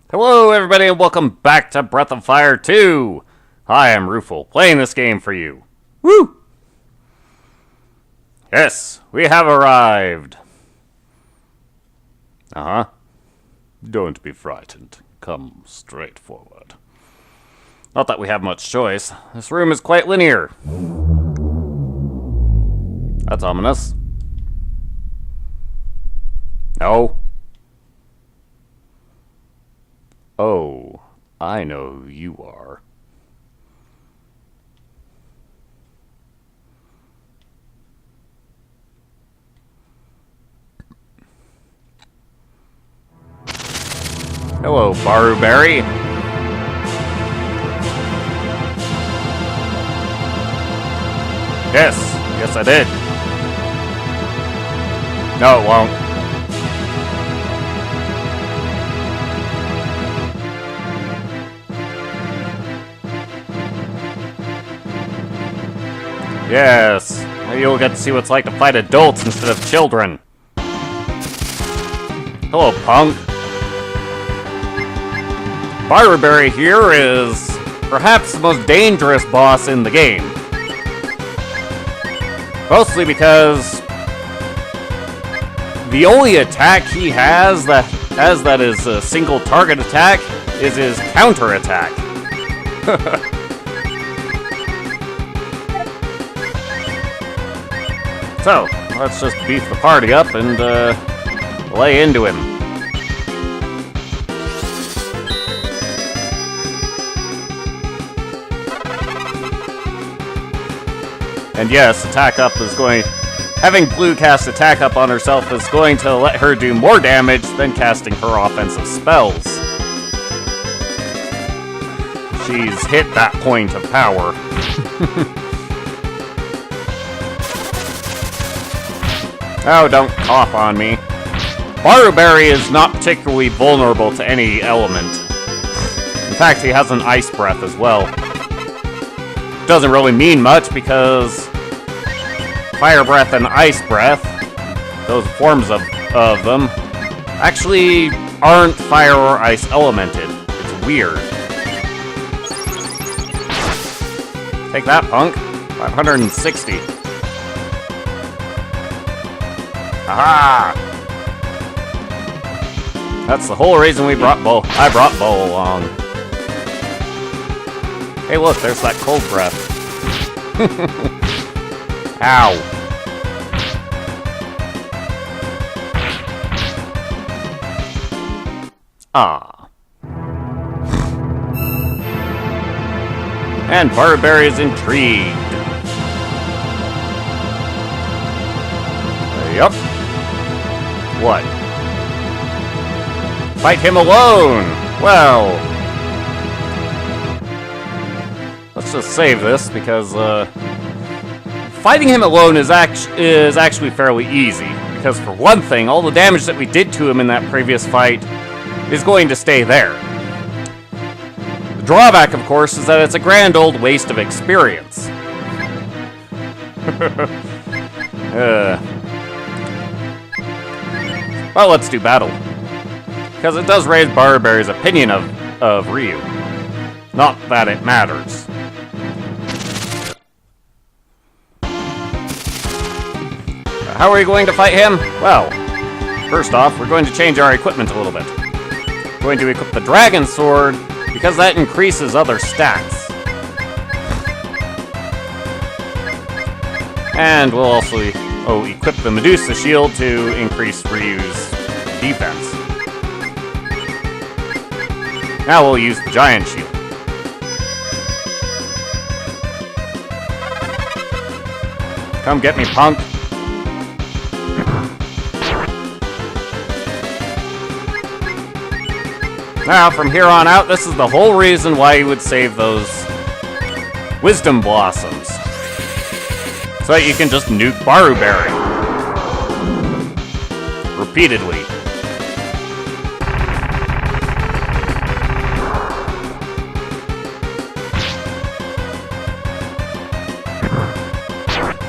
Hello, everybody, and welcome back to Breath of Fire 2. Hi, I'm Rufal, playing this game for you. Woo! Yes, we have arrived. Uh-huh. Don't be frightened. Come straight forward. Not that we have much choice. This room is quite linear. That's ominous. No. Oh, I know who you are. Hello, Barubary. Yes, I did. No, it won't. Yes, you'll get to see what it's like to fight adults instead of children. Hello, punk. Barubary here is perhaps the most dangerous boss in the game. Mostly because the only attack he has that is a single target attack is his counter attack. So, let's just beef the party up and lay into him. And yes, attack up is going... Having Blue cast attack up on herself is going to let her do more damage than casting her offensive spells. She's hit that point of power. Oh, don't cough on me. Barubary is not particularly vulnerable to any element. In fact, he has an ice breath as well. Doesn't really mean much because fire breath and ice breath, those forms of them, actually aren't fire or ice elemented. It's weird. Take that, punk. 560. Aha! That's the whole reason I brought Bo along. Hey, look, there's that cold breath. Ow. Ah. And Barubary is intrigued. Yup. What? Fight him alone! Well... Let's just save this, because, fighting him alone is actually fairly easy. Because, for one thing, all the damage that we did to him in that previous fight is going to stay there. The drawback, of course, is that it's a grand old waste of experience. Well, let's do battle. Because it does raise Barubary's opinion of Ryu. Not that it matters. How are we going to fight him? Well, first off, we're going to change our equipment a little bit. We're going to equip the Dragon Sword, because that increases other stats. And we'll also equip the Medusa Shield to increase Ryu's defense. Now we'll use the Giant Shield. Come get me, punk. Now, from here on out, this is the whole reason why you would save those Wisdom Blossoms. So that you can just nuke Barubary. Repeatedly.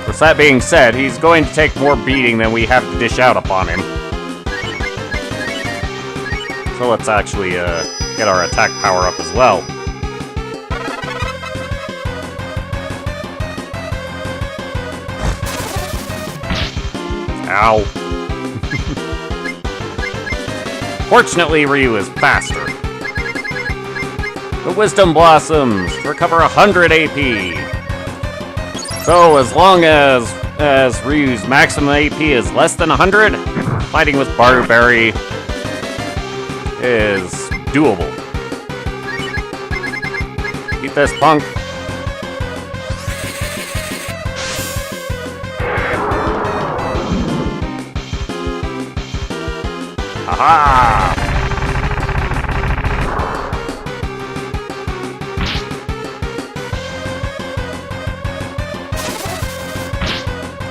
With that being said, he's going to take more beating than we have to dish out upon him. So let's actually get our attack power up as well. Ow. Fortunately, Ryu is faster. The Wisdom Blossoms recover 100 AP. So as long as Ryu's maximum AP is less than 100, fighting with Barubary is doable. Eat this, punk. Haha!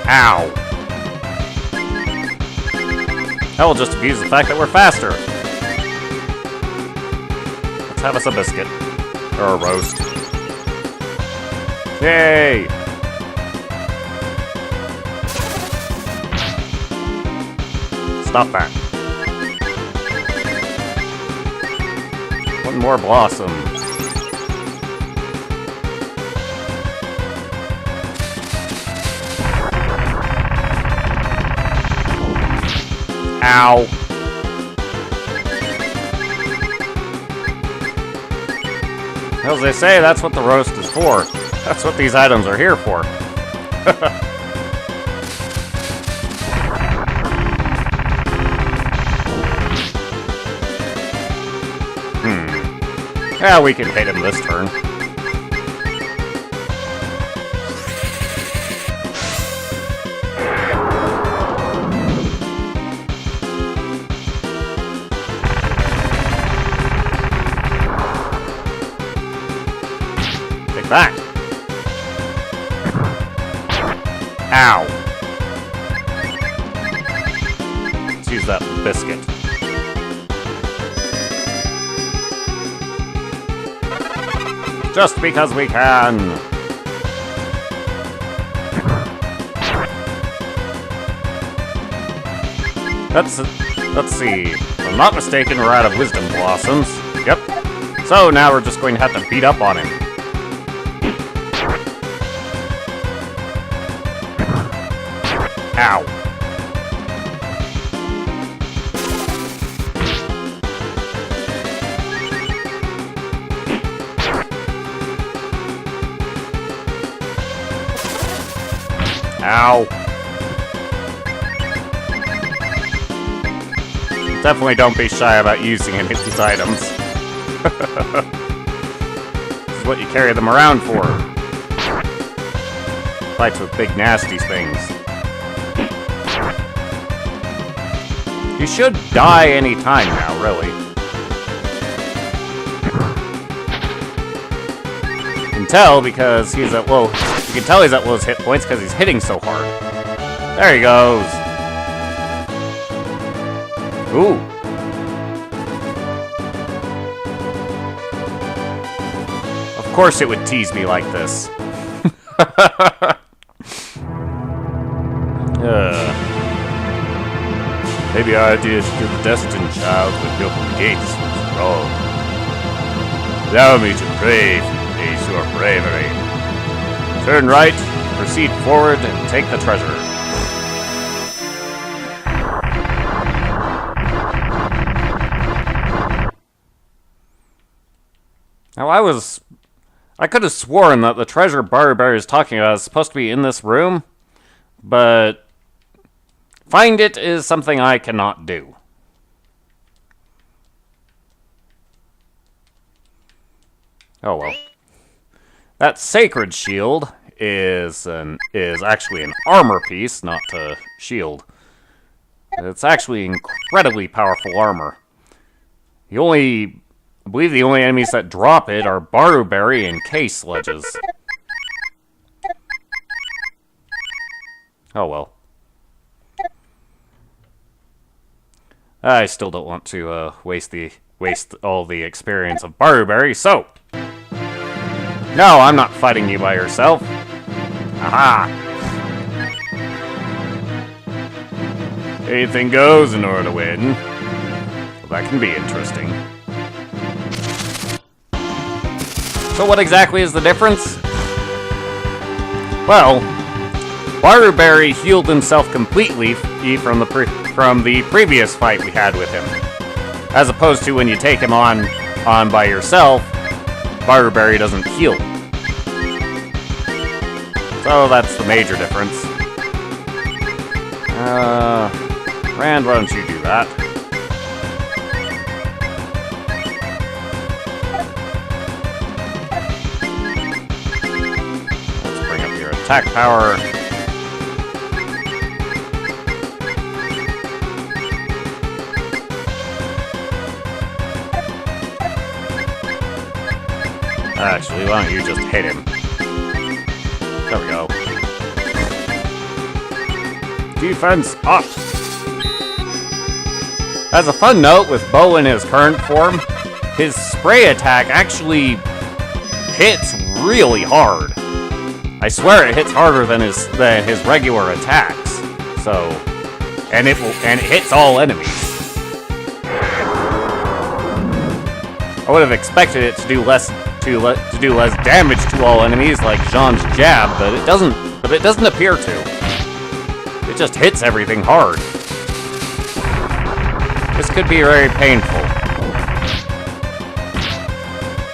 Ow. I will just abuse the fact that we're faster. Let's have us a biscuit. Or a roast. Yay! Stop that. One more blossom. Ow. As they say, that's what the roast is for. That's what these items are here for. Yeah, we can hit him this turn. Take that. Ow. Let's use that biscuit. Just because we can. Let's see. If I'm not mistaken, we're out of Wisdom Blossoms. Yep. So now we're just going to have to beat up on him. Ow. Ow. Definitely don't be shy about using any of these items. This is what you carry them around for. Fights with big nasty things. You should die any time now, really. You can tell because he's at low. You can tell he's at low hit points because he's hitting so hard. There he goes. Ooh. Of course it would tease me like this. Maybe our idea to kill the destined child with the open gates was wrong. Allow me to pray for you, days your bravery. Turn right, proceed forward, and take the treasure. Now I could have sworn that the treasure Barubary is talking about is supposed to be in this room, but find it is something I cannot do. Oh well. That sacred shield is actually an armor piece, not a shield. It's actually incredibly powerful armor. I believe the only enemies that drop it are Barubary and K-Sledges. Oh well. I still don't want to waste all the experience of Barubary, so no, I'm not fighting you by yourself. Aha! Anything goes in order to win. Well, that can be interesting. So what exactly is the difference? Well, Barubary healed himself completely from the previous fight we had with him. As opposed to when you take him on by yourself, Barubary doesn't heal. So that's the major difference. Rand, why don't you do that? Let's bring up your attack power. Actually, why don't you just hit him? There we go. Defense up! As a fun note, with Bo in his current form, his spray attack actually hits really hard. I swear it hits harder than his regular attacks. So, and it hits all enemies. I would have expected it to do less damage to all enemies like Jean's jab, but it doesn't appear to. It just hits everything hard. This could be very painful.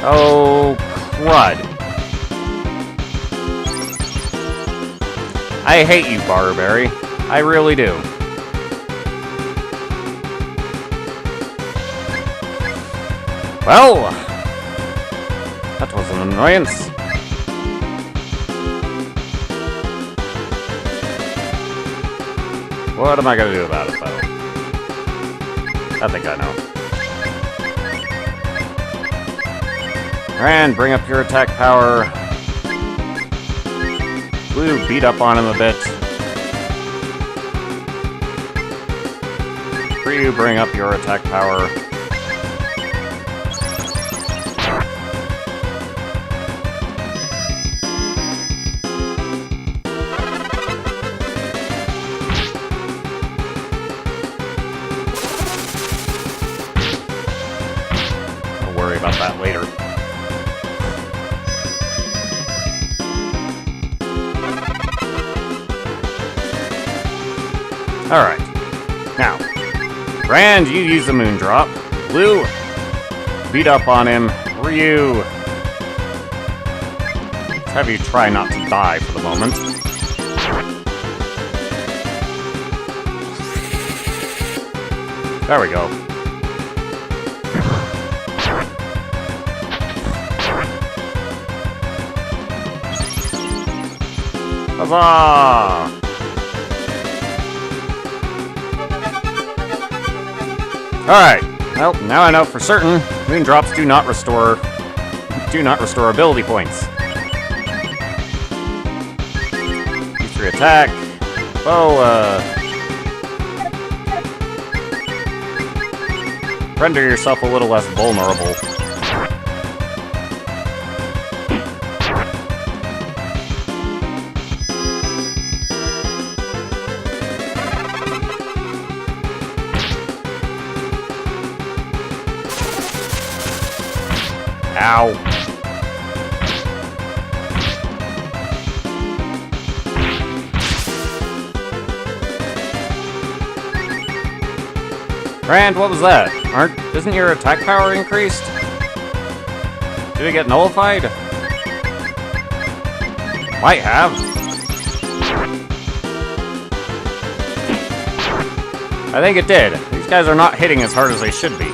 Oh, crud. I hate you, Barubary. I really do. Well, that was an annoyance. What am I gonna do about it, though? I think I know. Rand, bring up your attack power. Blue, beat up on him a bit. Ryu, bring up your attack power. About that later. Alright. Now, Rand, you use the Moondrop. Blue, beat up on him. Ryu, let's have you try not to die for the moment. There we go. Huzzah! Alright, well, now I know for certain, Moondrops do not restore ability points. D3 attack. Render yourself a little less vulnerable. Ow. Rand, what was that? Isn't your attack power increased? Did it get nullified? Might have. I think it did. These guys are not hitting as hard as they should be.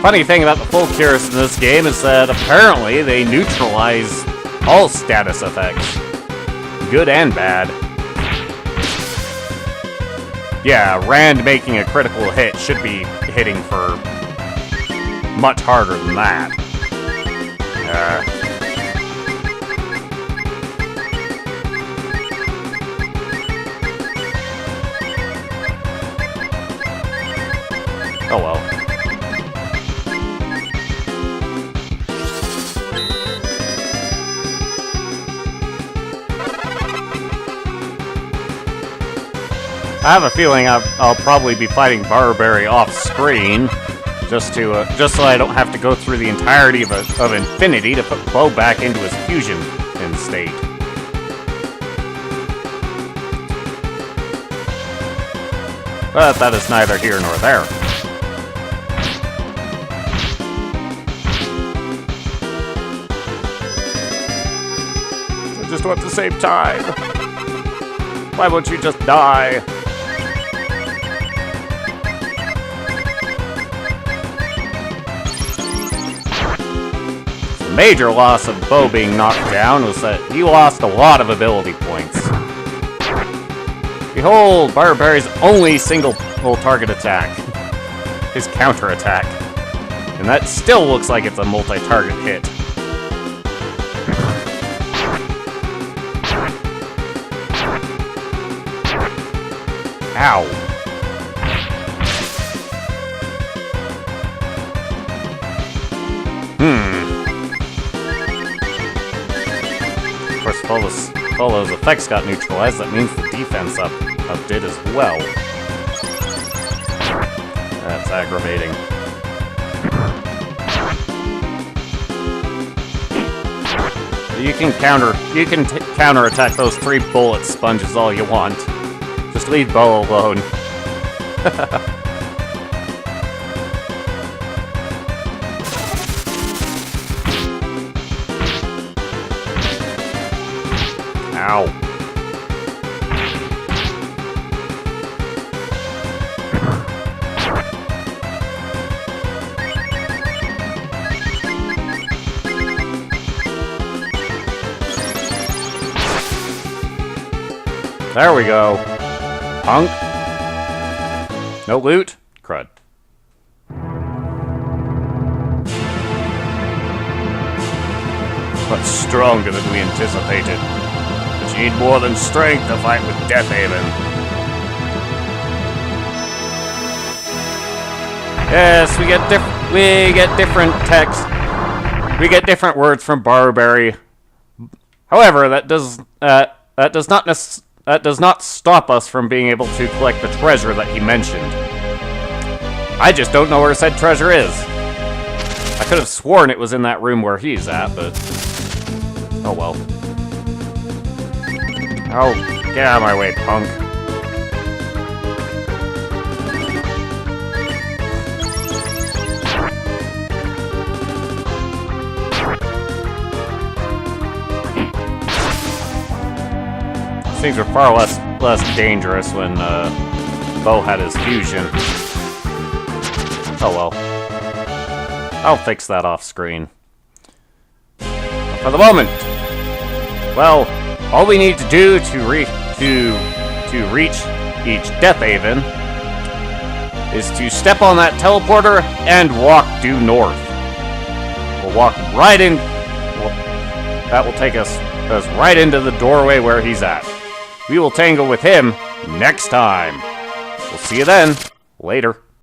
Funny thing about the full cures in this game is that apparently they neutralize all status effects. Good and bad. Yeah, Rand making a critical hit should be hitting for much harder than that. Oh well. I have a feeling I'll probably be fighting Barubary off screen, just so I don't have to go through the entirety of Infinity to put Bo back into his fusion state. But that is neither here nor there. I just want to save time. Why won't you just die? The major loss of Bo being knocked down was that he lost a lot of ability points. Behold, Barubary's only single target attack. His counter attack. And that still looks like it's a multi-target hit. Ow. Of course, if all those effects got neutralized, that means the defense up did as well. That's aggravating. You can counterattack those 3 bullet sponges all you want. Just leave Bo alone. Ow. There we go. Punk. No loot? Crud. Much stronger than we anticipated. But you need more than strength to fight with Deathhaven. Yes, we get different text. We get different words from Barubary. However, that does not stop us from being able to collect the treasure that he mentioned. I just don't know where said treasure is. I could have sworn it was in that room where he's at, but... oh well. Oh, get out of my way, punk. Things were far less dangerous when Bo had his fusion. Oh well. I'll fix that off screen. But for the moment, well, all we need to do to reach each Deathhaven is to step on that teleporter and walk due north. We'll walk right in. That will take us right into the doorway where he's at. We will tangle with him next time. We'll see you then. Later.